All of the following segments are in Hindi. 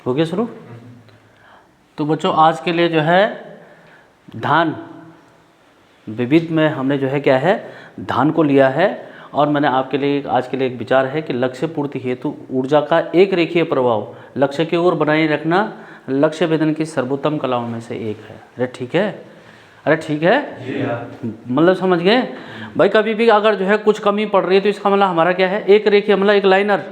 हो गया शुरू। तो बच्चों आज के लिए जो है धान विविध में हमने जो है क्या है धान को लिया है, और मैंने आपके लिए आज के लिए एक विचार है कि लक्ष्य पूर्ति हेतु ऊर्जा का एक रेखीय प्रभाव लक्ष्य की ओर बनाए रखना लक्ष्य भेदन की सर्वोत्तम कलाओं में से एक है। अरे ठीक है, अरे ठीक है, मतलब समझ गए भाई। कभी भी अगर जो है कुछ कमी पड़ रही है तो इसका मतलब हमारा क्या है, एक रेखीय मतलब एक लाइनर,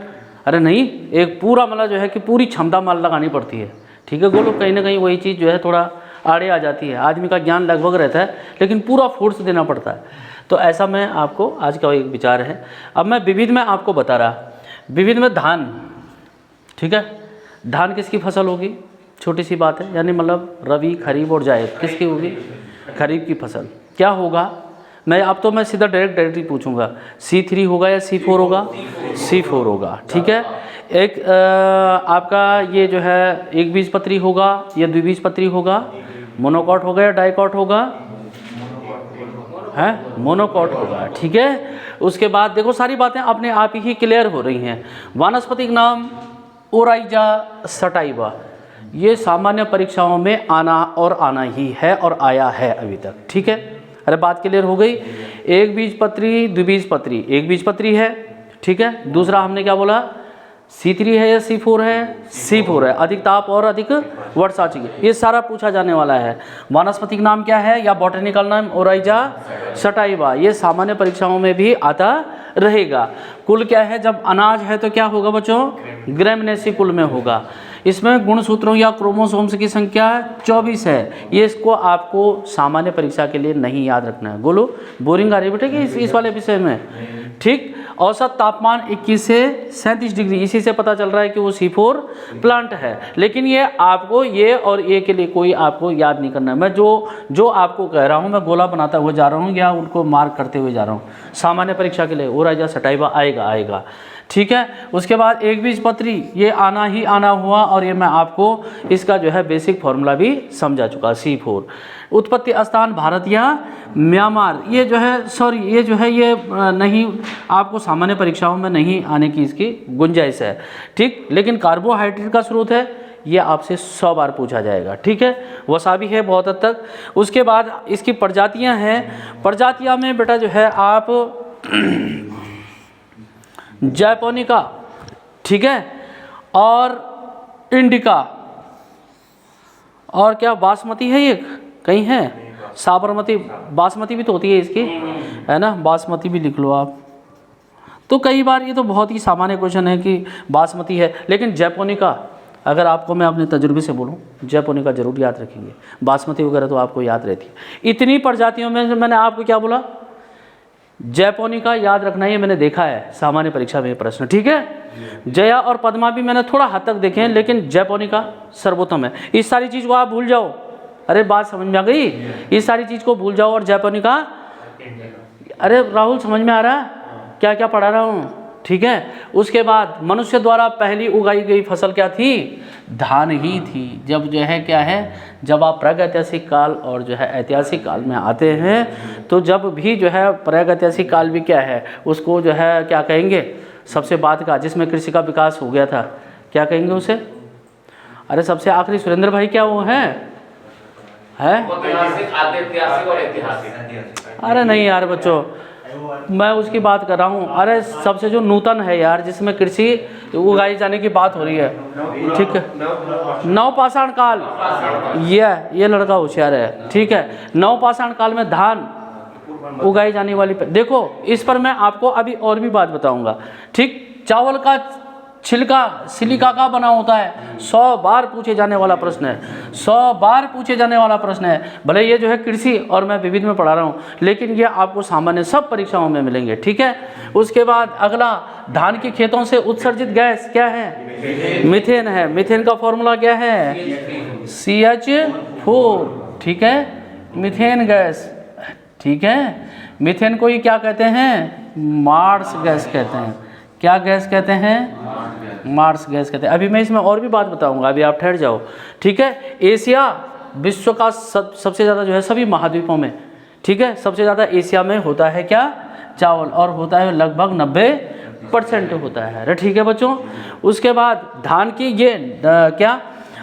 अरे नहीं एक पूरा मतलब जो है कि पूरी क्षमता माल लगानी पड़ती है। ठीक है गोलू, कहीं ना कहीं वही चीज़ जो है थोड़ा आड़े आ जाती है। आदमी का ज्ञान लगभग रहता है लेकिन पूरा फोर्स देना पड़ता है। तो ऐसा मैं आपको आज का एक विचार है। अब मैं विविध में आपको बता रहा, विविध में धान, ठीक है, धान किसकी फसल होगी, छोटी सी बात है, यानी मतलब रबी खरीफ और जायद किसकी होगी, खरीफ की फसल। क्या होगा, मैं अब तो मैं सीधा डायरेक्टली पूछूंगा, C3 होगा या C4 होगा, C4 होगा। ठीक है, एक आपका ये जो है एक बीजपत्री होगा या द्विबीजपत्री होगा, मोनोकॉट होगा या डाइकॉट होगा, है मोनोकॉट होगा। ठीक है, उसके बाद देखो सारी बातें अपने आप ही क्लियर हो रही हैं। वानस्पतिक नाम ओराइजा सटाइवा, ये सामान्य परीक्षाओं में आना और आना ही है और आया है अभी तक। ठीक है, अरे बात क्लियर हो गई। एक बीजपत्री द्विबीजपत्री, एक बीजपत्री है, ठीक है। दूसरा हमने क्या बोला, C3 है या C4 है, C4 है, अधिक ताप और अधिक वर्षा चाहिए, ये सारा पूछा जाने वाला है। वानस्पतिक नाम क्या है या बॉटनिकल नाम ओराइजा सटाइवा, ये सामान्य परीक्षाओं में भी आता रहेगा। कुल क्या है, जब अनाज है तो क्या होगा बच्चों, ग्रेमिनेसी कुल में होगा। इसमें गुणसूत्रों या क्रोमोसोम्स की संख्या 24 है। ये इसको आपको सामान्य परीक्षा के लिए नहीं याद रखना है। बोलो बोरिंग आ रही है बेटे कि इस वाले विषय में, ठीक। औसत तापमान 21 से 37 डिग्री, इसी से पता चल रहा है कि वो C4 प्लांट है। लेकिन ये आपको ये और ये के लिए कोई आपको याद नहीं करना है। मैं जो आपको कह रहा हूँ मैं गोला बनाता हुआ जा रहा हूँ या उनको मार्क करते हुए जा रहा हूँ। सामान्य परीक्षा के लिए ओराइजा सटाइवा आएगा। ठीक है, उसके बाद एक बीजपत्री, ये आना ही आना हुआ, और ये मैं आपको इसका जो है बेसिक फॉर्मूला भी समझा चुका, C4। उत्पत्ति स्थान भारत या म्यांमार, ये जो है सॉरी ये जो है ये नहीं, आपको सामान्य परीक्षाओं में नहीं आने की इसकी गुंजाइश है। ठीक, लेकिन कार्बोहाइड्रेट का स्रोत है, ये आपसे 100 बार पूछा जाएगा। ठीक है, वसाबी है बहुत हद तक। उसके बाद इसकी प्रजातियां हैं, प्रजातियां में बेटा जो है आप जैपोनिका, ठीक है, और इंडिका, और क्या बासमती है, ये कहीं है साबरमती, बासमती भी तो होती है इसकी, है ना, बासमती भी लिख लो आप। तो कई बार ये तो बहुत ही सामान्य क्वेश्चन है कि बासमती है, लेकिन जैपोनिका अगर आपको मैं अपने तजुर्बे से बोलूं, जैपोनिका जरूर याद रखेंगे। बासमती वगैरह तो आपको याद रहती है। इतनी प्रजातियों में मैंने आपको क्या बोला, जैपोनिका याद रखना है, मैंने देखा है सामान्य परीक्षा में प्रश्न। ठीक है, जया और पद्मा भी मैंने थोड़ा हद तक देखे हैं, लेकिन जैपोनिका सर्वोत्तम है। इस सारी चीज़ को आप भूल जाओ, अरे बात समझ में आ गई, इस सारी चीज़ को भूल जाओ और जैपोनिका, अरे राहुल समझ में आ रहा है क्या क्या पढ़ा रहा हूँ। ठीक है, उसके बाद मनुष्य द्वारा पहली उगाई गई फसल क्या थी, धान ही थी। जब जो है क्या है, जब आप प्रागैतिहासिक काल और जो है ऐतिहासिक काल में आते हैं, तो जब भी जो है प्रागैतिहासिक काल भी क्या है, उसको जो है क्या कहेंगे, सबसे बाद का जिसमें कृषि का विकास हो गया था, क्या कहेंगे उसे, अरे सबसे आखिरी सुरेंद्र भाई क्या वो है? अरे नहीं यार बच्चों, मैं उसकी बात कर रहा हूँ। अरे सबसे जो नूतन है यार, जिसमें कृषि उगाई जाने की बात हो रही है, ठीक है, नवपाषाण काल, ये लड़का होशियार है। ठीक है, नवपाषाण काल में धान उगाई जाने वाली, देखो इस पर मैं आपको अभी और भी बात बताऊंगा। ठीक, चावल का छिलका सिलिका का बना होता है, 100 बार पूछे जाने वाला प्रश्न है, 100 बार पूछे जाने वाला प्रश्न है। भले ये जो है कृषि और मैं विविध में पढ़ा रहा हूँ, लेकिन ये आपको सामान्य सब परीक्षाओं में मिलेंगे। ठीक है, उसके बाद अगला, धान के खेतों से उत्सर्जित गैस क्या है, मीथेन है। मीथेन का फॉर्मूला क्या है, CH4। ठीक है, मीथेन गैस। ठीक है, मीथेन को ही क्या कहते हैं, मार्स गैस कहते हैं। क्या गैस कहते हैं, मार्स गैस कहते हैं। अभी मैं इसमें और भी बात बताऊंगा, अभी आप ठहर जाओ। ठीक है, एशिया विश्व का सबसे ज़्यादा जो है सभी महाद्वीपों में, ठीक है, सबसे ज़्यादा एशिया में होता है क्या, चावल, और होता है लगभग % होता है। अरे ठीक है बच्चों। उसके बाद धान की ये क्या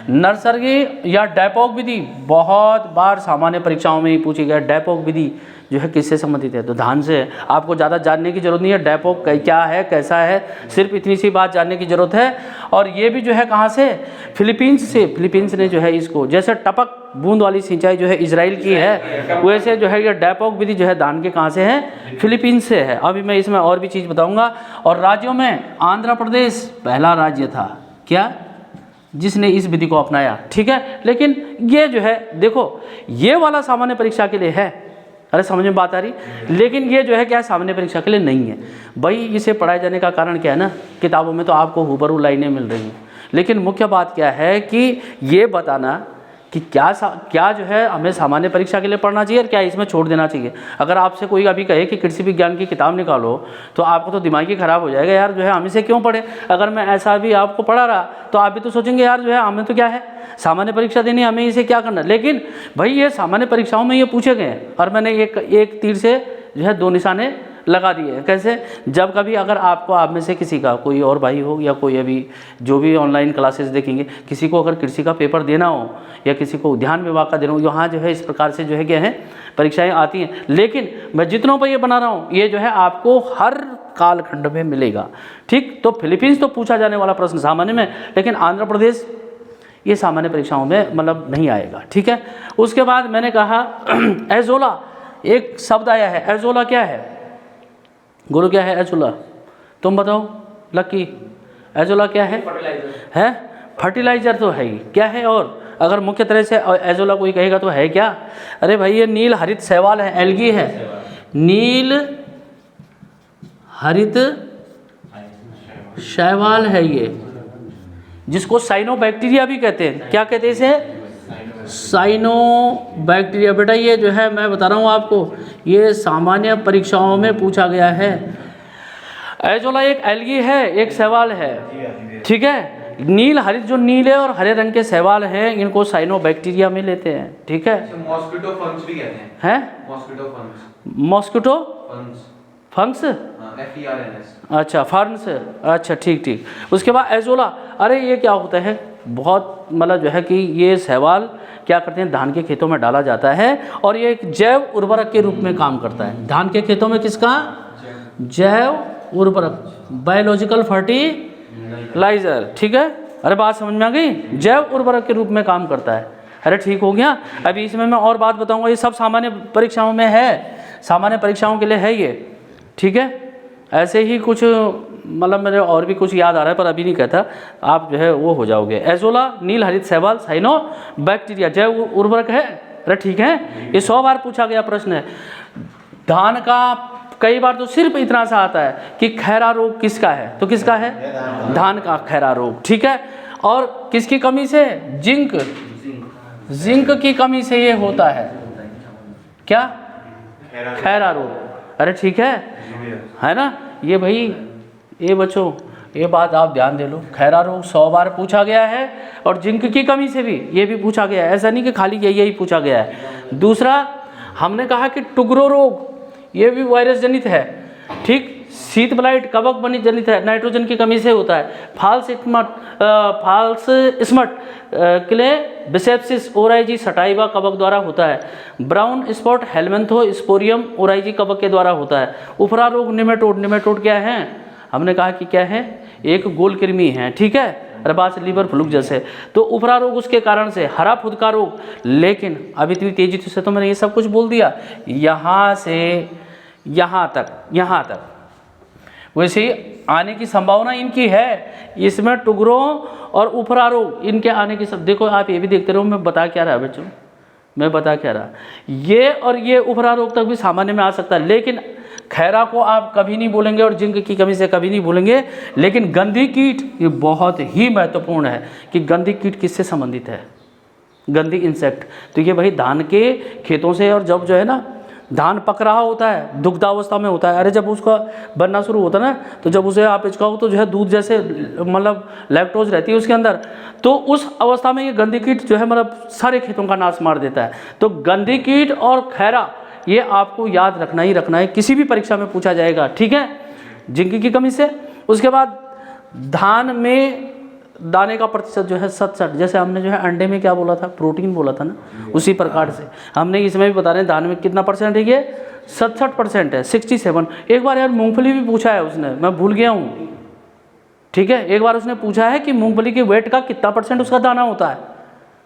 नर्सरी या डैपोक विधि बहुत बार सामान्य परीक्षाओं में ही पूछी गया। डैपोक विधि जो है किससे संबंधित है? तो धान से है। आपको ज़्यादा जानने की ज़रूरत नहीं है डैपोक क्या है कैसा है, सिर्फ इतनी सी बात जानने की ज़रूरत है। और ये भी जो है कहाँ से? फिलीपींस से। फिलीपींस ने जो है इसको, जैसे टपक बूंद वाली सिंचाई जो है इजराइल की है, वैसे जो है ये डैपोक विधि जो है धान के कहाँ से है? फिलीपींस से है। अभी मैं इसमें और भी चीज़ बताऊँगा। और राज्यों में आंध्र प्रदेश पहला राज्य था क्या जिसने इस विधि को अपनाया। ठीक है, लेकिन ये जो है देखो ये वाला सामान्य परीक्षा के लिए है। अरे समझ में बात आ रही? लेकिन ये जो है क्या सामान्य परीक्षा के लिए नहीं है भाई। इसे पढ़ाए जाने का कारण क्या है ना, किताबों में तो आपको हुबहू लाइनें मिल रही हैं, लेकिन मुख्य बात क्या है कि ये बताना कि क्या जो है हमें सामान्य परीक्षा के लिए पढ़ना चाहिए और क्या इसमें छोड़ देना चाहिए। अगर आपसे कोई अभी कहे कि कृषि विज्ञान की किताब निकालो तो आपको तो दिमाग ही ख़राब हो जाएगा, यार जो है हम इसे क्यों पढ़े। अगर मैं ऐसा भी आपको पढ़ा रहा तो आप भी तो सोचेंगे यार जो है हमें तो क्या है सामान्य परीक्षा देनी, हमें इसे क्या करना। लेकिन भाई ये सामान्य परीक्षाओं में ये पूछे गए हैं और मैंने एक तीर से जो है 2 निशाने लगा दिए। कैसे? जब कभी अगर आपको आप में से किसी का कोई और भाई हो या कोई अभी जो भी ऑनलाइन क्लासेस देखेंगे, किसी को अगर कृषि का पेपर देना हो या किसी को उद्यान विभाग का देना हो, यहाँ जो है इस प्रकार से जो है क्या है परीक्षाएं आती हैं। लेकिन मैं जितनों पर ये बना रहा हूँ ये जो है आपको हर कालखंड में मिलेगा। ठीक, तो फिलीपींस तो पूछा जाने वाला प्रश्न सामान्य में, लेकिन आंध्र प्रदेश ये सामान्य परीक्षाओं में मतलब नहीं आएगा। ठीक है, उसके बाद मैंने कहा एजोला एक शब्द आया है। एजोला क्या है गुरु? क्या है एजोला? तुम बताओ लकी, एजोला क्या है? है फर्टिलाइजर तो है ही, क्या है? और अगर मुख्य तरह से एजोला कोई कहेगा तो है क्या? अरे भाई ये नील हरित शैवाल है, एल्गी है, नील हरित शैवाल है ये, जिसको साइनोबैक्टीरिया भी कहते हैं। क्या कहते हैं इसे? साइनोबैक्टीरिया। बेटा ये जो है मैं बता रहा हूँ आपको, ये सामान्य परीक्षाओं में पूछा गया है। एजोला एक एल्गी है, एक शैवाल है। ठीक है, नील हरित जो नीले और हरे रंग के शैवाल हैं इनको साइनोबैक्टीरिया में लेते हैं। ठीक है, मॉस्किटो फंक्स भी कहते हैं। Mosquito फंक्स, mosquito फंक्स, FERNS। अच्छा फर्न्स, अच्छा ठीक ठीक। उसके बाद एजोला, अरे ये क्या होता है? बहुत मतलब जो है कि ये शैवाल क्या करते हैं धान के खेतों में डाला जाता है और ये एक जैव उर्वरक के रूप में काम करता है। धान के खेतों में किसका? जैव उर्वरक, बायोलॉजिकल फर्टिलाइजर। ठीक है, अरे बात समझ में आ गई? जैव उर्वरक के रूप में काम करता है। अरे ठीक हो गया। अभी इसमें मैं और बात बताऊंगा, ये सब सामान्य परीक्षाओं में है, सामान्य परीक्षाओं के लिए है ये। ठीक है, ऐसे ही कुछ मतलब मेरे और भी कुछ याद आ रहा है पर अभी नहीं कहता, आप जो है वो हो जाओगे। एजोला नील हरित शैवाल साइनोबैक्टीरिया जैव उर्वरक है। अरे ठीक है, ये 100 बार पूछा गया प्रश्न है। धान का कई बार तो सिर्फ इतना सा आता है कि खैरा रोग किसका है? तो किसका है? धान का खैरा रोग। ठीक है, और किसकी कमी से? जिंक की कमी से ये होता है। क्या? खैरा रोग। अरे ठीक है ना? ये भाई ये बच्चों ये बात आप ध्यान दे लो, खैरा रोग 100 बार पूछा गया है और जिंक की कमी से भी ये भी पूछा गया है। ऐसा नहीं कि खाली यही पूछा गया है। दूसरा हमने कहा कि टुगरो रोग, ये भी वायरस जनित है। ठीक, शीत ब्लाइट कवक बनी जनित है, नाइट्रोजन की कमी से होता है। फाल्स स्मट क्ले बिसेप्सिस ओराइजी सटाइवा कवक द्वारा होता है। ब्राउन स्पॉट हेलमेंथोस्पोरियम ओराइजी कवक के द्वारा होता है। उफरा रोग निमेटोड, निमेटोड क्या है? हमने कहा कि क्या है? एक गोल कृमि है। ठीक है, रबास लीवर फ्लूक जैसे। तो उफरा रोग उसके कारण से, हरा फुदका रोग। लेकिन अब इतनी तेजी से तो मैंने ये सब कुछ बोल दिया, यहाँ से यहाँ तक वैसे ही आने की संभावना इनकी है। इसमें टुगरों और उफरा रोग इनके आने की सब, देखो आप ये भी देखते रहो मैं बता क्या रहा बच्चों, मैं बता क्या रहा। ये और ये उफरा रोग तक भी सामान्य में आ सकता है, लेकिन खैरा को आप कभी नहीं बोलेंगे और जिंक की कमी से कभी नहीं बोलेंगे। लेकिन गंधी कीट ये बहुत ही महत्वपूर्ण है कि गंधी कीट किससे संबंधित है? गंधी इंसेक्ट। तो ये भाई धान के खेतों से, और जब जो है ना धान पक रहा होता है, दुग्धावस्था में होता है, अरे जब उसका बनना शुरू होता है ना, तो जब उसे आप हिचकाओ तो जो है दूध जैसे मतलब लैक्टोज रहती है उसके अंदर, तो उस अवस्था में ये गंधी कीट जो है मतलब सारे खेतों का नाश मार देता है। तो गंधी कीट और खैरा ये आपको याद रखना ही रखना है, किसी भी परीक्षा में पूछा जाएगा। ठीक है, जिंक की कमी से उसके बाद धान में दाने का प्रतिशत जो है 67, जैसे हमने जो है अंडे में क्या बोला था, प्रोटीन बोला था ना, उसी प्रकार से हमने इसमें भी बता रहे हैं धान में कितना परसेंट है, ये 67% है, 67। एक बार यार मूंगफली भी पूछा है उसने, मैं भूल गया हूँ, ठीक है, एक बार उसने पूछा है कि मूंगफली के वेट का कितना % उसका दाना होता है,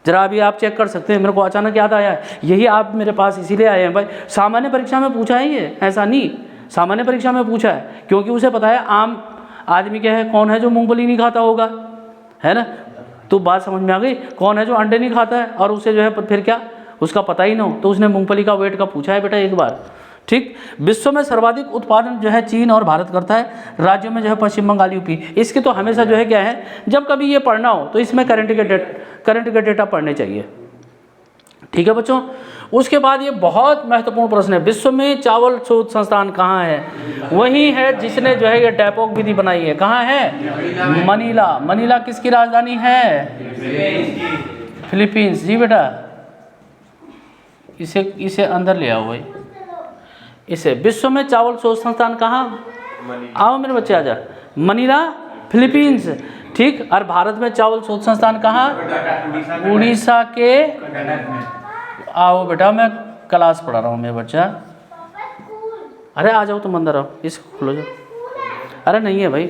जरा अभी आप चेक कर सकते हैं। मेरे को अचानक याद आया है, यही आप मेरे पास इसीलिए आए हैं भाई, सामान्य परीक्षा में पूछा है ये, ऐसा नहीं, सामान्य परीक्षा में पूछा है, क्योंकि उसे पता है आम आदमी क्या है, कौन है जो मूंगफली नहीं खाता होगा, है ना। तो बात समझ में आ गई, कौन है जो अंडे नहीं खाता है और उसे जो है फिर क्या उसका पता ही ना हो, तो उसने मूंगफली का वेट का पूछा है बेटा एक बार, ठीक। विश्व में सर्वाधिक उत्पादन जो है चीन और भारत करता है, राज्यों में जो है पश्चिम बंगाल, यूपी। इसके तो हमेशा जो है क्या है, जब कभी ये पढ़ना हो तो इसमें करंट के डेटा पढ़ने चाहिए, ठीक है बच्चों। उसके बाद ये बहुत महत्वपूर्ण प्रश्न है, विश्व में चावल शोध संस्थान कहाँ है, वही है जिसने जो है ये डेपोक विधि बनाई है, कहाँ है, मनीला। मनीला किसकी राजधानी है, फिलीपींस, जी बेटा, इसे अंदर ले आओ भाई, इसे। विश्व में चावल शोध संस्थान कहाँ, आओ मेरे बच्चे आजा, मनीला, फिलीपींस, ठीक। और भारत में चावल शोध संस्थान कहाँ, उड़ीसा के, आओ बेटा, मैं क्लास पढ़ा रहा हूँ मेरे बच्चा, अरे आ जाओ तुम अंदर आओ, इसको खोलो जाओ, अरे नहीं है भाई,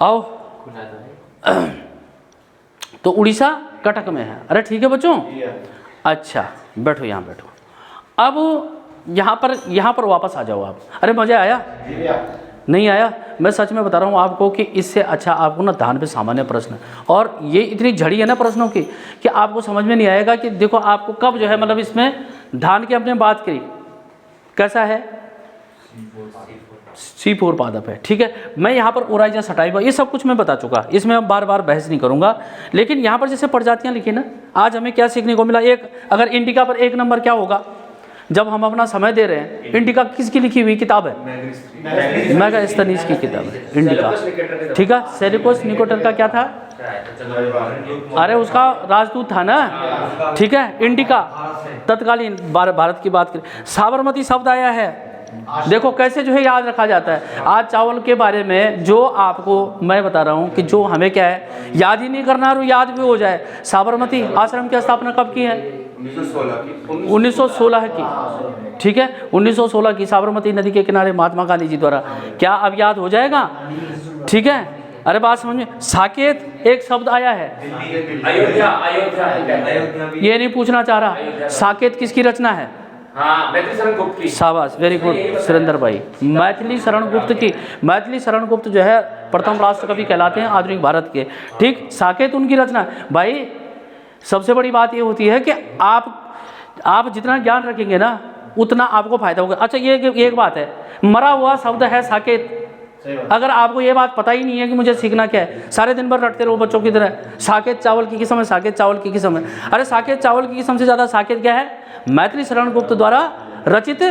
आओ। तो उड़ीसा कटक में है, अरे ठीक है बच्चों, अच्छा बैठो, यहाँ बैठो। अब यहाँ पर वापस आ जाओ आप। अरे मज़ा आया, नहीं आया? मैं सच में बता रहा हूँ आपको कि इससे अच्छा आपको ना धान पे सामान्य प्रश्न, और ये इतनी झड़ी है ना प्रश्नों की कि आपको समझ में नहीं आएगा कि देखो आपको कब जो है, मतलब इसमें धान की अपने बात करी कैसा है, C4 पादप है, ठीक है। मैं यहाँ पर ओराइजा सटाइवा ये सब कुछ मैं बता चुका, इसमें हम बार बार बहस नहीं करूँगा। लेकिन यहाँ पर जैसे प्रजातियाँ लिखी ना, आज हमें क्या सीखने को मिला, एक अगर इंडिका पर 1 नंबर क्या होगा, जब हम अपना समय दे रहे हैं, इंडिका किसकी लिखी हुई किताब है, मैगास्थनीज की किताब है इंडिका, ठीक है। सेरिकोस निकोटर का क्या था, अरे उसका राजदूत था ना, ठीक है। इंडिका तत्कालीन भारत की बात करें, साबरमती शब्द आया है, देखो कैसे जो है याद रखा जाता है। आज चावल के बारे में जो आपको मैं बता रहा हूँ कि जो हमें क्या है याद ही नहीं करना और याद भी हो जाए। साबरमती आश्रम की स्थापना कब की है, 1916 की, ठीक है, 1916 की, साबरमती नदी के किनारे महात्मा गांधी जी द्वारा। क्या अब याद हो जाएगा, ठीक है। अरे बात समझ में, साकेत एक शब्द आया है, अयोध्या, ये नहीं पूछना चाह रहा, साकेत किसकी रचना है, मैथिली शरण गुप्त की, शाबाश, वेरी गुड सुरेंद्र भाई, मैथिली शरण गुप्त की। मैथिली शरण गुप्त जो है प्रथम राष्ट्र कवि कहलाते हैं आधुनिक भारत के, ठीक। साकेत उनकी रचना। भाई सबसे बड़ी बात ये होती है कि आप जितना ज्ञान रखेंगे ना उतना आपको फायदा होगा। अच्छा ये एक बात है, मरा हुआ शब्द है साकेत, अगर आपको ये बात पता ही नहीं है कि मुझे सीखना क्या है, सारे दिन भर रटते रहो बच्चों की तरह, साकेत चावल की किस्म है, साकेत चावल की किस्म है। अरे साकेत चावल की किस्म से ज़्यादा साकेत क्या है, मैथिली शरण गुप्त द्वारा रचित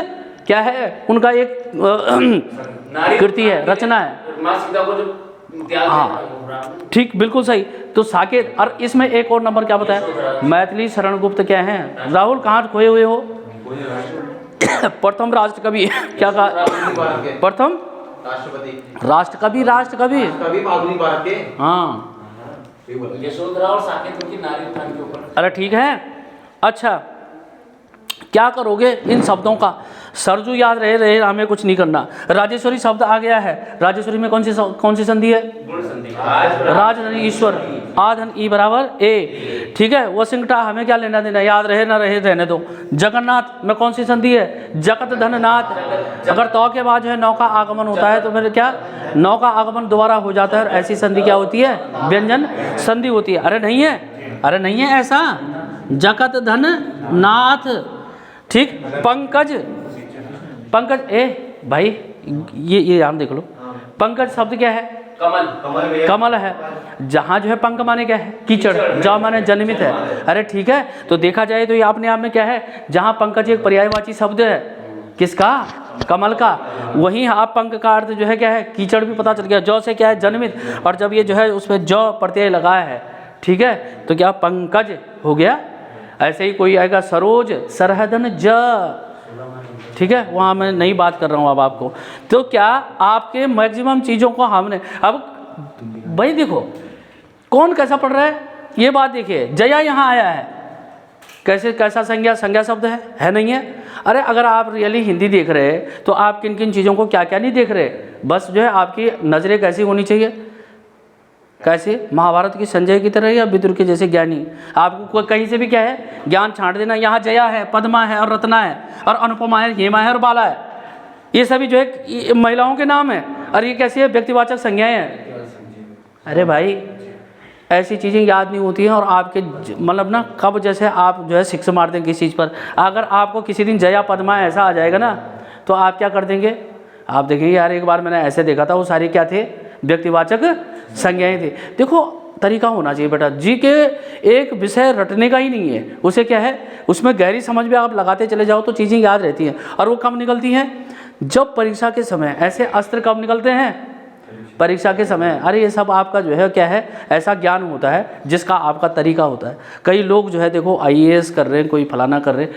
क्या है, उनका एक कृति है, रचना है, हाँ ठीक, बिल्कुल सही। तो साकेत, और इसमें एक और नंबर क्या बताया, मैथिली शरण गुप्त क्या है। राहुल कहाँ खोए हुए हो, प्रथम राष्ट्र कवि क्या कहा, प्रथम राष्ट्र कवि आधुनिक भारत के, हाँ यशोधरा और साकेत उनकी नारी उत्थान के ऊपर। अरे ठीक है। अच्छा क्या करोगे इन शब्दों का, सरजू याद रहे हमें कुछ नहीं करना। राजेश्वरी शब्द आ गया है, राजेश्वरी में कौन सी संधि है, राज ईश्वर, आधन ई बराबर ए, ठीक है। वशिंगटा हमें क्या लेना देना, याद रहे ना रहे रहने दो। जगन्नाथ में कौन सी संधि है, जगत धन नाथ। अगर तो के बाद जो है नौ का आगमन होता है तो फिर क्या, नौ का आगमन दोबारा हो जाता है, और ऐसी संधि क्या होती है, व्यंजन संधि होती है। अरे नहीं है ऐसा, जगत धन नाथ, ठीक। पंकज ए भाई ये याद देख लो, पंकज शब्द क्या है, कमल है। जहाँ जो है पंक माने क्या है, कीचड़, जा माने जन्मित है। अरे ठीक है, तो देखा जाए तो ये अपने आप में क्या है, जहाँ पंकज एक पर्यायवाची शब्द है, किसका, कमल का, वहीं आप पंक का अर्थ जो है क्या है, कीचड़ भी पता चल गया। जौ से क्या है, जन्मित, और जब ये जो है उस पर जौ प्रत्यय लगाया है, ठीक है, तो क्या पंकज हो गया। ऐसे ही कोई आएगा, सरोज सरहदन ज, ठीक। ठीक है, वहाँ मैं नहीं बात कर रहा हूँ अब आपको। तो क्या आपके मैक्सिमम चीज़ों को हमने अब भाई देखो कौन कैसा पढ़ रहा है, ये बात देखिए। जया यहाँ आया है, कैसा संज्ञा शब्द है नहीं है? अरे अगर आप रियली हिंदी देख रहे हैं तो आप किन किन चीज़ों को क्या क्या नहीं देख रहे, बस जो है आपकी नज़रें कैसी होनी चाहिए, कैसे महाभारत की संजय की तरह या विदुर के जैसे ज्ञानी। आपको कहीं से भी क्या है ज्ञान छांट देना। यहाँ जया है, पद्मा है और रत्ना है और अनुपमा है, हेमा है और बाला है, ये सभी जो है महिलाओं के नाम है और ये कैसी है व्यक्तिवाचक संज्ञाएं हैं। अरे भाई ऐसी चीज़ें याद नहीं होती हैं और आपके मतलब ना कब जैसे आप जो है सिक्स मारते हैं किसी चीज़ पर। अगर आपको किसी दिन जया पद्मा ऐसा आ जाएगा ना तो आप क्या कर देंगे, आप देखेंगे यार एक बार मैंने ऐसे देखा था, वो सारी क्या थे व्यक्तिवाचक संज्ञाएं थी। देखो तरीका होना चाहिए बेटा, जी के एक विषय रटने का ही नहीं है, उसे क्या है उसमें गहरी समझ में आप लगाते चले जाओ तो चीज़ें याद रहती हैं। और वो कब निकलती हैं, जब परीक्षा के समय। ऐसे अस्त्र कब निकलते हैं, परीक्षा के समय। अरे ये सब आपका जो है क्या है ऐसा ज्ञान होता है जिसका आपका तरीका होता है। कई लोग जो है देखो IAS कर रहे हैं, कोई फलाना कर रहे हैं,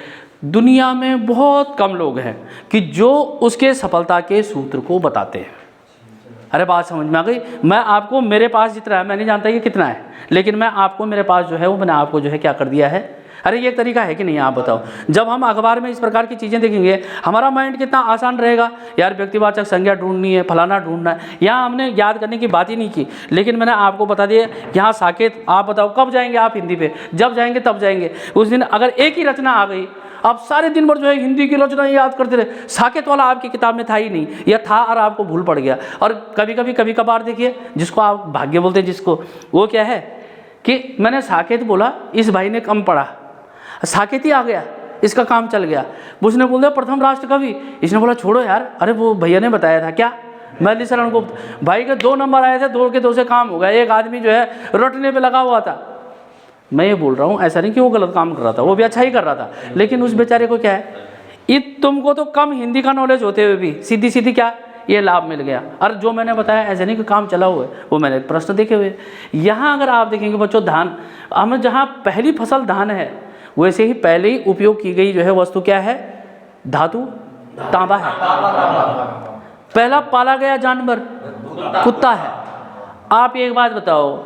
दुनिया में बहुत कम लोग हैं कि जो उसके सफलता के सूत्र को बताते हैं। अरे बात समझ में आ गई। मैं आपको मेरे पास जितना है मैं नहीं जानता ये कितना है, लेकिन मैं आपको मेरे पास जो है वो मैंने आपको जो है क्या कर दिया है। अरे ये एक तरीका है कि नहीं आप बताओ। जब हम अखबार में इस प्रकार की चीज़ें देखेंगे हमारा माइंड कितना आसान रहेगा, यार व्यक्तिवाचक संज्ञा ढूंढनी है, फलाना ढूंढना है। यहाँ हमने याद करने की बात ही नहीं की, लेकिन मैंने आपको बता दिया यहाँ साकेत। आप बताओ कब जाएंगे आप हिंदी पे, जब जाएंगे तब जाएंगे। उस दिन अगर एक ही रचना आ गई, आप सारे दिन भर जो है हिंदी की रचना याद करते रहे, साकेत वाला आपकी किताब में था ही नहीं या था और आपको भूल पड़ गया। और कभी कभार देखिए जिसको आप भाग्य बोलते हैं, जिसको वो क्या है कि मैंने साकेत बोला, इस भाई ने कम पढ़ा, साकेत ही आ गया, इसका काम चल गया। उसने बोल दिया प्रथम राष्ट्र कवि, इसने बोला छोड़ो यार, अरे वो भैया ने बताया था क्या, मैथिली शरण गुप्त। भाई के 2 नंबर आए थे, 2 के 2 से काम हो गया। एक आदमी जो है रटने पे लगा हुआ था। मैं ये बोल रहा हूँ ऐसा नहीं कि वो गलत काम कर रहा था, वो भी अच्छा ही कर रहा था, लेकिन उस बेचारे को क्या है तुमको तो कम हिंदी का नॉलेज होते हुए भी सीधी क्या ये लाभ मिल गया। और जो मैंने बताया ऐसे नहीं कि काम चला हुआ है, वो मैंने प्रश्न देखे हुए। यहाँ अगर आप देखेंगे बच्चों, धान हमें जहाँ पहली फसल धान है, वैसे ही पहले ही उपयोग की गई जो है वस्तु क्या है, धातु तांबा है। पहला पाला गया जानवर कुत्ता है। आप एक बात बताओ,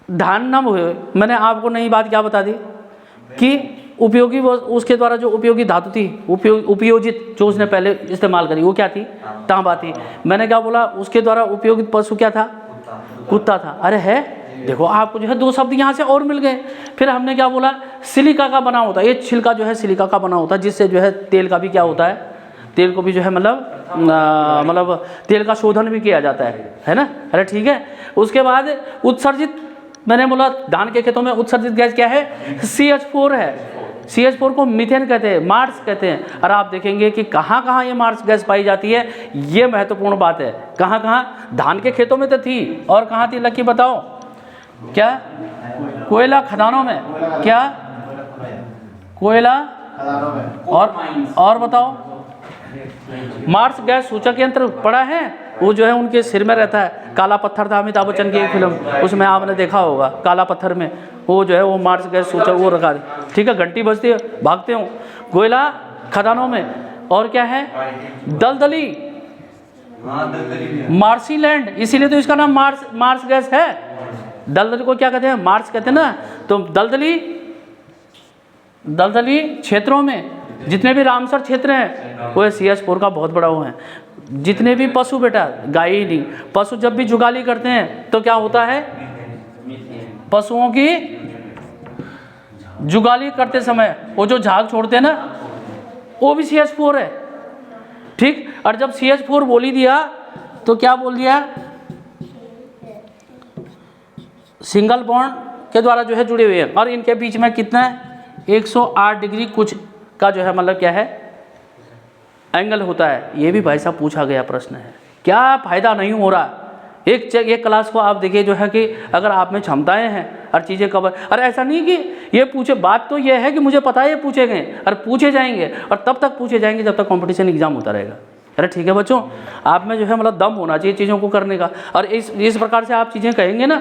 धान न हुए, मैंने आपको नई बात क्या बता दी कि उपयोगी उसके द्वारा जो उपयोगी धातु थी, उपयोजित जो उसने पहले इस्तेमाल करी वो क्या थी, तांबा थी। मैंने क्या बोला, उसके द्वारा उपयोगित पशु क्या था, कुत्ता था। अरे है, देखो आपको जो है 2 शब्द यहाँ से और मिल गए। फिर हमने क्या बोला, सिलिका का बना होता है, ये छिलका जो है सिलिका का बना होता है, जिससे जो है तेल का भी क्या होता है, तेल को भी जो है मतलब तेल का शोधन भी किया जाता है ना। अरे ठीक है। उसके बाद उत्सर्जित, मैंने बोला धान के खेतों में उत्सर्जित गैस क्या है, CH4 है। CH4 को मीथेन कहते हैं, मार्स कहते हैं। और आप देखेंगे कि कहाँ कहाँ ये मार्स गैस पाई जाती है, ये महत्वपूर्ण बात है। कहाँ कहाँ, धान के खेतों में तो थी, और कहाँ थी लकी बताओ, क्या कोयला खदानों में, क्या कोयला, और बताओ मार्स गैस सूचक यंत्र पड़ा है, वो जो है उनके सिर में रहता है। काला पत्थर था अमिताभ बच्चन की एक फिल्म, उसमें आपने देखा होगा, काला पत्थर में वो जो है वो मार्स गैस सूचक वो रखा है। ठीक है, घंटी बजती है, भागते हो, कोयला खदानों में। और क्या है, दलदली, मार्सी लैंड, इसीलिए तो इसका नाम मार्स गैस है। दलदली को क्या कहते हैं, मार्स कहते हैं ना। तो दलदली क्षेत्रों में जितने भी रामसर क्षेत्र हैं वो CH4 का बहुत बड़ा वो है। जितने भी पशु बेटा, गाय ही नहीं, पशु जब भी जुगाली करते हैं तो क्या होता है, पशुओं की जुगाली करते समय वो जो झाग छोड़ते हैं ना, वो भी CH4 है। ठीक, और जब CH4 बोल ही दिया तो क्या बोल दिया, सिंगल बॉन्ड के द्वारा जो है जुड़े हुए हैं। और इनके बीच में कितना है, 108 डिग्री कुछ का जो है मतलब क्या है एंगल होता है। ये भी भाई साहब पूछा गया प्रश्न है, क्या फ़ायदा नहीं हो रहा। एक क्लास को आप देखिए जो है कि अगर आप में क्षमताएं हैं हर चीज़ें कवर, और ऐसा नहीं कि ये पूछे, बात तो ये है कि मुझे पता है ये पूछे गए और पूछे जाएंगे, और तब तक पूछे जाएंगे जब तक कंपटीशन एग्जाम होता रहेगा। अरे ठीक है बच्चों, आप में जो है मतलब दम होना चाहिए चीज़ों को करने का। और इस प्रकार से आप चीज़ें कहेंगे ना,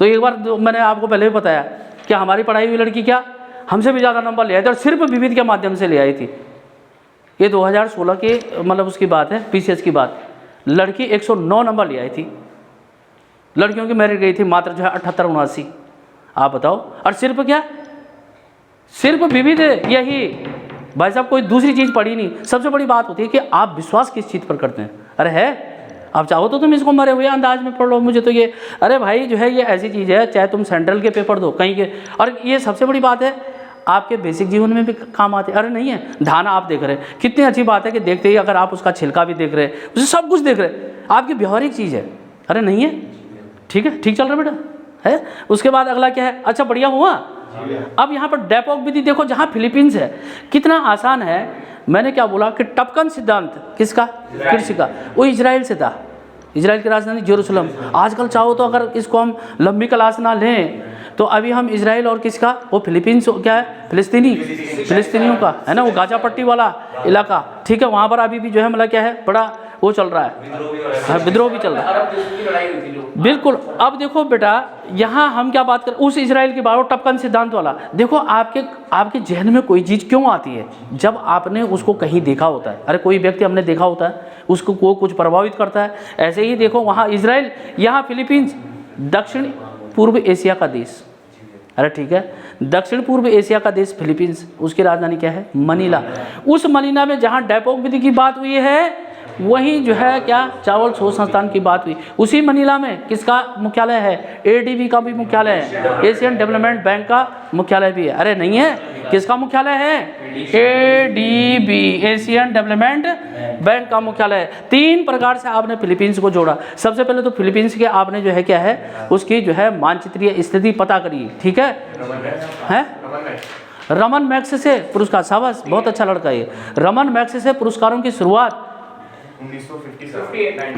तो एक बार मैंने आपको पहले भी बताया कि हमारी पढ़ाई हुई लड़की क्या हमसे भी ज़्यादा नंबर ले आई थी, और सिर्फ विविध के माध्यम से ले आई थी। ये 2016 की मतलब उसकी बात है, PCH की बात। लड़की 109 नंबर ले आई थी, लड़कियों की मेरिट गई थी मात्र जो है 78-79। आप बताओ, और सिर्फ क्या, सिर्फ विविध यही भाई साहब, कोई दूसरी चीज़ पढ़ी नहीं। सबसे बड़ी बात होती है कि आप विश्वास किस चीज़ पर करते हैं। अरे है, आप चाहो तो तुम इसको मरे हुए अंदाज में पढ़ लो, मुझे तो ये, अरे भाई जो है ये ऐसी चीज़ है, चाहे तुम सेंट्रल के पेपर दो कहीं के, और ये सबसे बड़ी बात है आपके बेसिक जीवन में भी काम आते हैं। अरे नहीं है, धान आप देख रहे हैं, कितनी अच्छी बात है कि देखते ही अगर आप उसका छिलका भी देख रहे हैं, उसे सब कुछ देख रहे हैं, आपकी व्यवहारिक चीज़ है। अरे नहीं है, ठीक है, ठीक चल रहा बेटा है। उसके बाद अगला क्या है, अच्छा बढ़िया हुआ। अब यहाँ पर डेपोक विधि देखो, जहाँ फिलीपींस है, कितना आसान है। मैंने क्या बोला कि टपकन सिद्धांत किसका, कृषि का, वो इजराइल से था, इजराइल की राजधानी जेरूसलम। आजकल चाहो तो अगर इसको हम लंबी क्लास ना लें तो अभी हम इजराइल और किसका, वो फिलीपींस क्या है, फिलिस्तीनियों का है ना, वो गाजा पट्टी वाला इलाका, ठीक है, वहाँ पर अभी भी जो है मतलब क्या है, बड़ा वो चल रहा है, विद्रोह भी चल रहा है, बिल्कुल। अब देखो बेटा, यहाँ हम क्या बात करें, उस इजराइल की बात, टपकन सिद्धांत वाला। देखो आपके जहन में कोई चीज़ क्यों आती है, जब आपने उसको कहीं देखा होता है। अरे कोई व्यक्ति हमने देखा होता है, उसको को कुछ प्रभावित करता है। ऐसे ही देखो, वहाँ इजराइल, यहाँ फिलीपींस, दक्षिण पूर्व एशिया का देश। अरे ठीक है, दक्षिण पूर्व एशिया का देश फिलीपींस, उसकी राजधानी क्या है, मनीला। उस मनीला में जहाँ डेपोक विधि की बात हुई है, वहीं जो है क्या, चावल शोध संस्थान की बात हुई। उसी मनीला में किसका मुख्यालय है, ADB का भी मुख्यालय है, एशियन डेवलपमेंट बैंक का मुख्यालय भी है। अरे नहीं है, किसका मुख्यालय है, ADB, एशियन डेवलपमेंट बैंक का मुख्यालय है। 3 प्रकार से आपने फिलीपींस को जोड़ा। सबसे पहले तो फिलीपींस के आपने जो है क्या है, उसकी जो है मानचित्रीय स्थिति पता करिए, ठीक है, रमन मैक्स से पुरस्कार, शाबाश, बहुत अच्छा लड़का ये। रमन मैक्स से पुरस्कारों की शुरुआत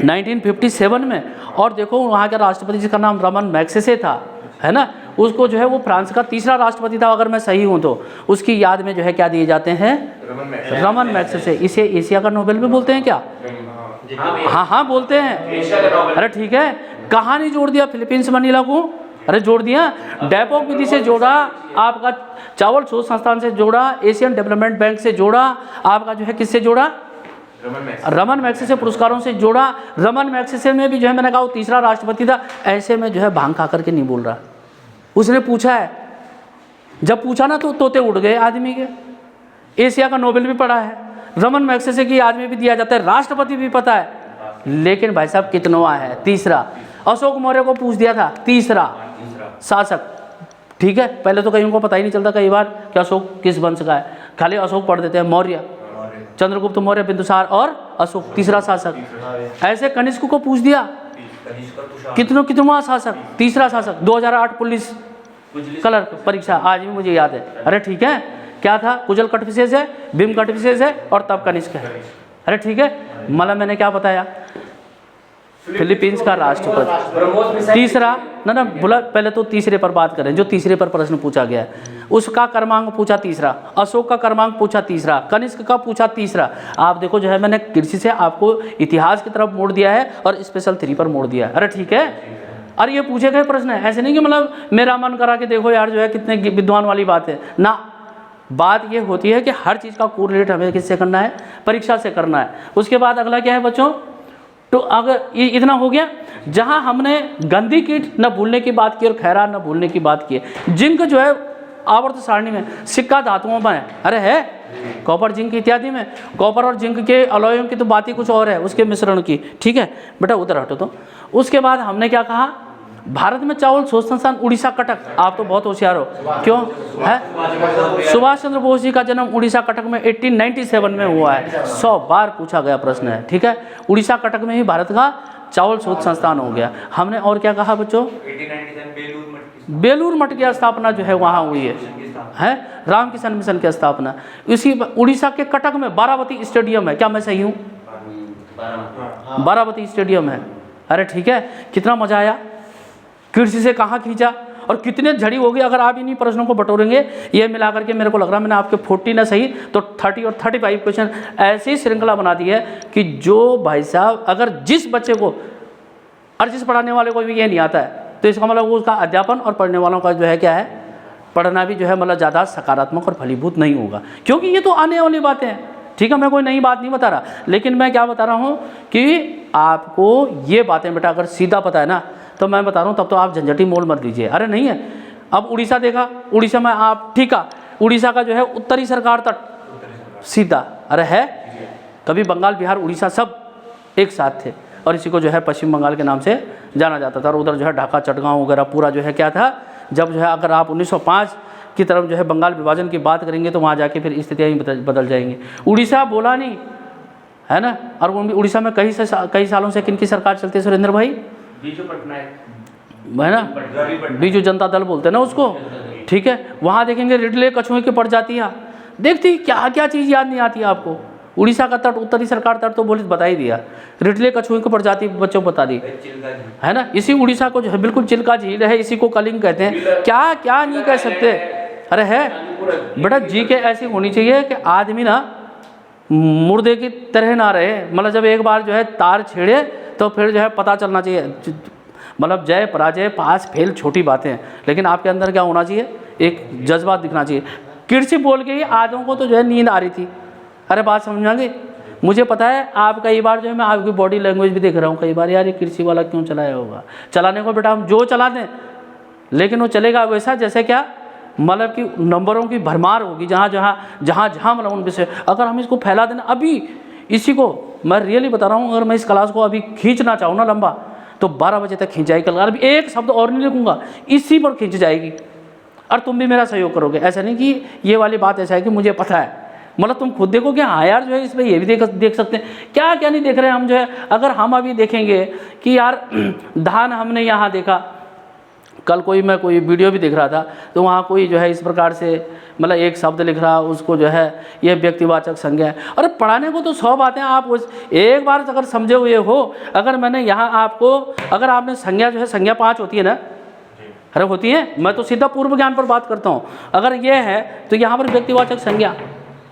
1957 में। और देखो वहाँ के राष्ट्रपति जिसका नाम रमन मैग्सेसे था, है ना, उसको जो है वो फ्रांस का तीसरा राष्ट्रपति था, अगर मैं सही हूँ तो। उसकी याद में जो है क्या दिए जाते हैं, रमन मैग्सेसे। इसे एशिया का नोबेल भी बोलते हैं क्या, हाँ बोलते हैं। अरे ठीक है, कहानी जोड़ दिया फिलीपींस मनीला को, अरे जोड़ दिया, डेपोक विधि से जोड़ा, आपका चावल शोध संस्थान से जोड़ा, एशियन डेवलपमेंट बैंक से जोड़ा, आपका जो है किससे जोड़ा, रमन मैग्सेसे पुरस्कारों से जोड़ा। रमन मैग्सेसे में भी जो है मैंने कहा वो तीसरा राष्ट्रपति था। ऐसे में जो है भांग खा करके नहीं बोल रहा, उसने पूछा है, जब पूछा ना तो तोते उड़ गए आदमी के। एशिया का नोबेल भी पढ़ा है, रमन मैग्सेसे की याद में भी दिया जाता है, राष्ट्रपति भी पता है, लेकिन भाई साहब कितनवा है, तीसरा। अशोक मौर्य को पूछ दिया था, तीसरा शासक, ठीक है। पहले तो कईयों को पता ही नहीं चलता कई बार कि अशोक किस वंश का है, खाली अशोक पढ़ देते हैं, मौर्य, चंद्रगुप्त मौर्य, बिंदुसार और अशोक, तीसरा शासक। ऐसे कनिष्क को पूछ दिया, कितनवा शासक, तीसरा शासक। 2008 पुलिस क्लर्क परीक्षा, आज भी मुझे याद है। अरे ठीक है, क्या था, कुजल कटविशेष है, भीम कटविशेष है और तब कनिष्क है। अरे ठीक है, मतलब मैंने क्या बताया, फिलीपींस का राष्ट्रपति तीसरा ना बोला। पहले तो तीसरे पर बात करें, जो तीसरे पर प्रश्न पूछा गया है, उसका क्रमांक पूछा तीसरा, अशोक का क्रमांक पूछा तीसरा, कनिष्क का पूछा तीसरा। आप देखो जो है मैंने कृषि से आपको इतिहास की तरफ मोड़ दिया है और स्पेशल 3 पर मोड़ दिया है। अरे ठीक है, अरे ये पूछे गए प्रश्न है, ऐसे नहीं कि मतलब मेरा मन करा के देखो यार जो है कितने विद्वान वाली बात है ना। बात ये होती है कि हर चीज़ का कोरिलेट हमें किससे करना है, परीक्षा से करना है। उसके बाद अगला क्या है बच्चों, तो अगर ये इतना हो गया, जहां हमने गंदी कीट न भूलने की बात की और खैरार न भूलने की बात की है। जिंक जो है आवर्त सारणी में सिक्का धातुओं में है, अरे है, कॉपर जिंक इत्यादि में। कॉपर और जिंक के अलॉयों की तो बात ही कुछ और है, उसके मिश्रण की, ठीक है बेटा, उधर हटो। तो उसके बाद हमने क्या कहा, भारत में चावल शोध संस्थान उड़ीसा कटक, आप तो बहुत होशियार हो, क्यों है, सुभाष चंद्र बोस जी का जन्म उड़ीसा कटक में 1897 में हुआ है। 100 बार पूछा गया प्रश्न है, ठीक है। उड़ीसा कटक में ही भारत का चावल शोध संस्थान हो गया। हमने और क्या कहा बच्चों, बेलूर मठ की स्थापना जो है वहाँ हुई है, रामकिशन मिशन की स्थापना। इसी उड़ीसा के कटक में बारावती स्टेडियम है, क्या मैं सही हूँ, बारावती स्टेडियम है। अरे ठीक है, कितना मजा आया, कृषि से कहाँ खींचा और कितने झड़ी हो गई। अगर आप इन्हीं प्रश्नों को बटोरेंगे, ये मिलाकर के मेरे को लग रहा है मैंने आपके 40 ना सही तो 30 और 35 क्वेश्चन ऐसी श्रृंखला बना दी है कि जो भाई साहब, अगर जिस बच्चे को और जिस पढ़ाने वाले को भी ये नहीं आता है, तो इसका मतलब वो उसका अध्यापन और पढ़ने वालों का जो है क्या है, पढ़ना भी जो है मतलब ज़्यादा सकारात्मक और फलीभूत नहीं होगा, क्योंकि ये तो आने वाली बातें हैं, ठीक है, मैं कोई नई बात नहीं बता रहा, लेकिन मैं क्या बता रहा हूँ कि आपको ये बातें बेटा अगर सीधा पता है ना, तो मैं बता रहा हूँ तब तो आप झंझटी मोल मत लीजिए। अरे नहीं है, अब उड़ीसा देखा, उड़ीसा में आप ठीक है, उड़ीसा का जो है उत्तरी सरकार तट सीधा, अरे है, कभी बंगाल बिहार उड़ीसा सब एक साथ थे और इसी को जो है पश्चिम बंगाल के नाम से जाना जाता था। और उधर जो है ढाका चटगांव वगैरह पूरा जो है क्या था, जब जो है अगर आप 1905 की तरफ जो है बंगाल विभाजन की बात करेंगे तो वहाँ जाके फिर स्थितियाँ ही बदल जाएंगी। उड़ीसा बोला नहीं है ना, और उड़ीसा में कई सालों से किनकी सरकार चलती है सुरेंद्र भाई? बीजू पटनायक है ना, बीजू जनता दल बोलते हैं ना उसको, ठीक है। वहाँ देखेंगे रिडले कछुए की प्रजातियाँ, देखती क्या क्या चीज़ याद नहीं आती है आपको। उड़ीसा का तट, उत्तरी सरकार तट तो बोली बता ही दिया, रिडले कछुए की प्रजाति बच्चों को बता दी, है ना। इसी उड़ीसा को जो है बिल्कुल चिल्का झील है, इसी को कलिंग कहते हैं, क्या क्या नहीं कह सकते। अरे है बेटा, जी के ऐसी होनी चाहिए कि आदमी ना मुर्दे की तरह ना रहे, मतलब जब एक बार जो है तार छेड़े तो फिर जो है पता चलना चाहिए, मतलब जय पराजय पास फेल छोटी बातें हैं, लेकिन आपके अंदर क्या होना चाहिए, एक जज्बा दिखना चाहिए। कृषि बोल के ही आदमों को तो जो है नींद आ रही थी। अरे बात समझाएंगे, मुझे पता है आप कई बार जो है मैं आपकी बॉडी लैंग्वेज भी देख रहा हूँ कई बार, यार ये कृषि वाला क्यों चलाया होगा। चलाने को बेटा हम जो चला दें, लेकिन वो चलेगा वैसा जैसे क्या, मतलब कि नंबरों की भरमार होगी जहाँ जहाँ मतलब उन विषय, अगर हम इसको फैला देना अभी, इसी को मैं रियली बता रहा हूँ, अगर मैं इस क्लास को अभी खींचना चाहूँ ना लंबा तो 12 बजे तक खींच जाएगी। कल अभी एक शब्द और नहीं लिखूँगा, इसी पर खींच जाएगी, और तुम भी मेरा सहयोग करोगे। ऐसा नहीं कि ये वाली बात ऐसा है कि मुझे पता है, मतलब तुम खुद देखो कि हाँ यार जो है इसमें ये भी देख सकते हैं, क्या क्या नहीं देख रहे हैं हम जो है। अगर हम अभी देखेंगे कि यार धान हमने यहाँ देखा, कल मैं कोई वीडियो भी देख रहा था, तो वहाँ कोई जो है इस प्रकार से मतलब एक शब्द लिख रहा, उसको जो है ये व्यक्तिवाचक संज्ञा है। अरे पढ़ाने को तो 100 बातें, आप उस एक बार अगर समझे हुए हो, अगर मैंने यहाँ आपको, अगर आपने संज्ञा जो है, संज्ञा 5 होती है ना, अरे होती है, मैं तो सीधा पूर्व ज्ञान पर बात करता हूँ। अगर ये है तो यहाँ पर व्यक्तिवाचक संज्ञा,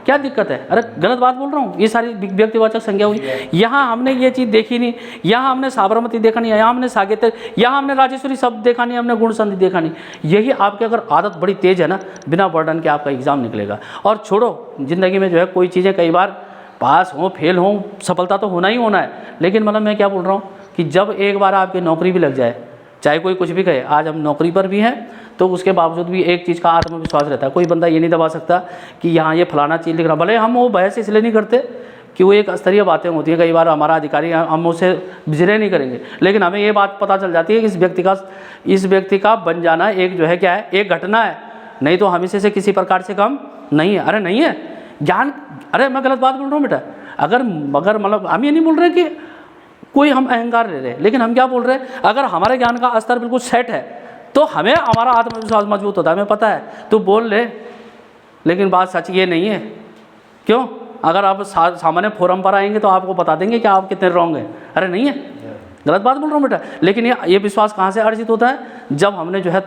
क्या दिक्कत है? अरे गलत बात बोल रहा हूँ, ये सारी व्यक्तिवाचक संज्ञा हुई। यहाँ हमने ये चीज़ देखी नहीं, यहाँ हमने साबरमती देखा नहीं, यहाँ हमने साकेत, यहाँ हमने राजेश्वरी शब्द देखा नहीं, हमने गुण संधि देखा नहीं। यही आपकी अगर आदत बड़ी तेज है ना, बिना बर्डन के आपका एग्ज़ाम निकलेगा। और छोड़ो, ज़िंदगी में जो है कोई चीज़ें कई बार पास हों फेल हों, सफलता तो होना ही होना है, लेकिन मतलब मैं क्या बोल रहा हूँ कि जब एक बार आपकी नौकरी भी लग जाए, चाहे कोई कुछ भी कहे, आज हम नौकरी पर भी हैं तो उसके बावजूद भी एक चीज़ का आत्मविश्वास रहता है। कोई बंदा ये नहीं दबा सकता कि यहाँ ये फलाना चीज़ लिख रहा, भले हम वो बहस इसलिए नहीं करते कि वो एक स्तरीय बातें होती हैं, कई बार हमारा अधिकारी हम उससे विजय नहीं करेंगे, लेकिन हमें ये बात पता चल जाती है कि इस व्यक्ति का बन जाना एक जो है क्या है, एक घटना है, नहीं तो हमेशा से किसी प्रकार से कम नहीं है। अरे नहीं है ज्ञान, अरे मैं गलत बात बोल रहा हूँ बेटा, अगर मतलब हम ये नहीं बोल रहे कि कोई हम अहंकार ले रहे हैं, लेकिन हम क्या बोल रहे हैं, अगर हमारे ज्ञान का स्तर बिल्कुल सेट है तो हमें हमारा आत्मविश्वास मजबूत होता है। हमें पता है तू बोल ले, लेकिन बात सच ये नहीं है। क्यों? अगर आप सामान्य फोरम पर आएंगे तो आपको बता देंगे कि आप कितने रॉन्ग हैं। अरे नहीं है, गलत बात बोल रहा हूँ बेटा। लेकिन ये विश्वास कहाँ से अर्जित होता है? जब हमने जो है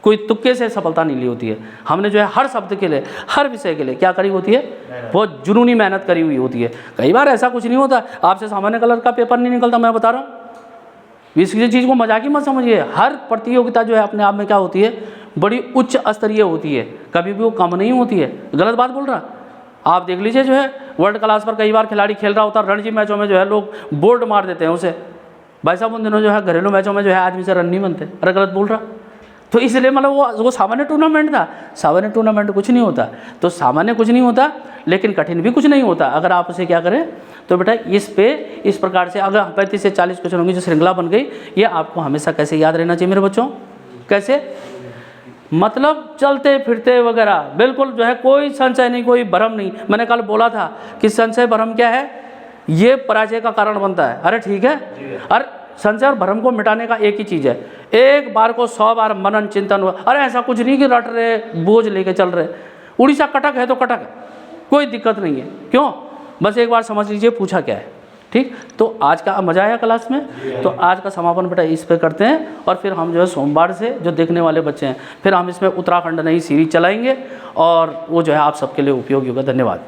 कोई तुक्के से सफलता नहीं ली होती है, हमने जो है हर शब्द के लिए, हर विषय के लिए क्या करी होती है, बहुत जुनूनी मेहनत करी हुई होती है। कई बार ऐसा कुछ नहीं होता, आपसे सामान्य कलर का पेपर नहीं निकलता, मैं बता रहा हूँ। इस चीज़ को मजाक ही मत समझिए। हर प्रतियोगिता जो है अपने आप में क्या होती है, बड़ी उच्च स्तरीय होती है, कभी भी वो कम नहीं होती है। गलत बात बोल रहा, आप देख लीजिए जो है वर्ल्ड क्लास पर कई बार खिलाड़ी खेल रहा होता है, रणजी मैचों में जो है लोग बोल्ड मार देते हैं उसे। भाई साहब उन दिनों जो है घरेलू मैचों में जो है आदमी से रन नहीं बनते। अरे गलत बोल रहा, तो इसलिए मतलब वो सामान्य टूर्नामेंट था। सामान्य टूर्नामेंट कुछ नहीं होता, तो सामान्य कुछ नहीं होता, लेकिन कठिन भी कुछ नहीं होता अगर आप उसे क्या करें तो बेटा इस प्रकार से अगर 35 से 40 क्वेश्चन होंगे जो श्रृंखला बन गई, ये आपको हमेशा कैसे याद रहना चाहिए मेरे बच्चों, कैसे, मतलब चलते फिरते वगैरह, बिल्कुल जो है कोई संशय नहीं, कोई भ्रम नहीं। मैंने कल बोला था कि संशय भ्रम क्या है, ये पराजय का कारण बनता है। अरे ठीक है, अरे संशय और भ्रम को मिटाने का एक ही चीज़ है, एक बार को 100 बार मनन चिंतन हुआ। अरे ऐसा कुछ नहीं कि रट रहे बोझ लेके चल रहे। उड़ीसा कटक है तो कटक है, कोई दिक्कत नहीं है। क्यों? बस एक बार समझ लीजिए पूछा क्या है। ठीक, तो आज का मज़ा आया क्लास में, तो आज का समापन बेटा इस पे करते हैं, और फिर हम जो है सोमवार से जो देखने वाले बच्चे हैं फिर हम इसमें उत्तराखंड नई सीरीज चलाएंगे, और वो जो है आप सबके लिए उपयोगी होगा। धन्यवाद।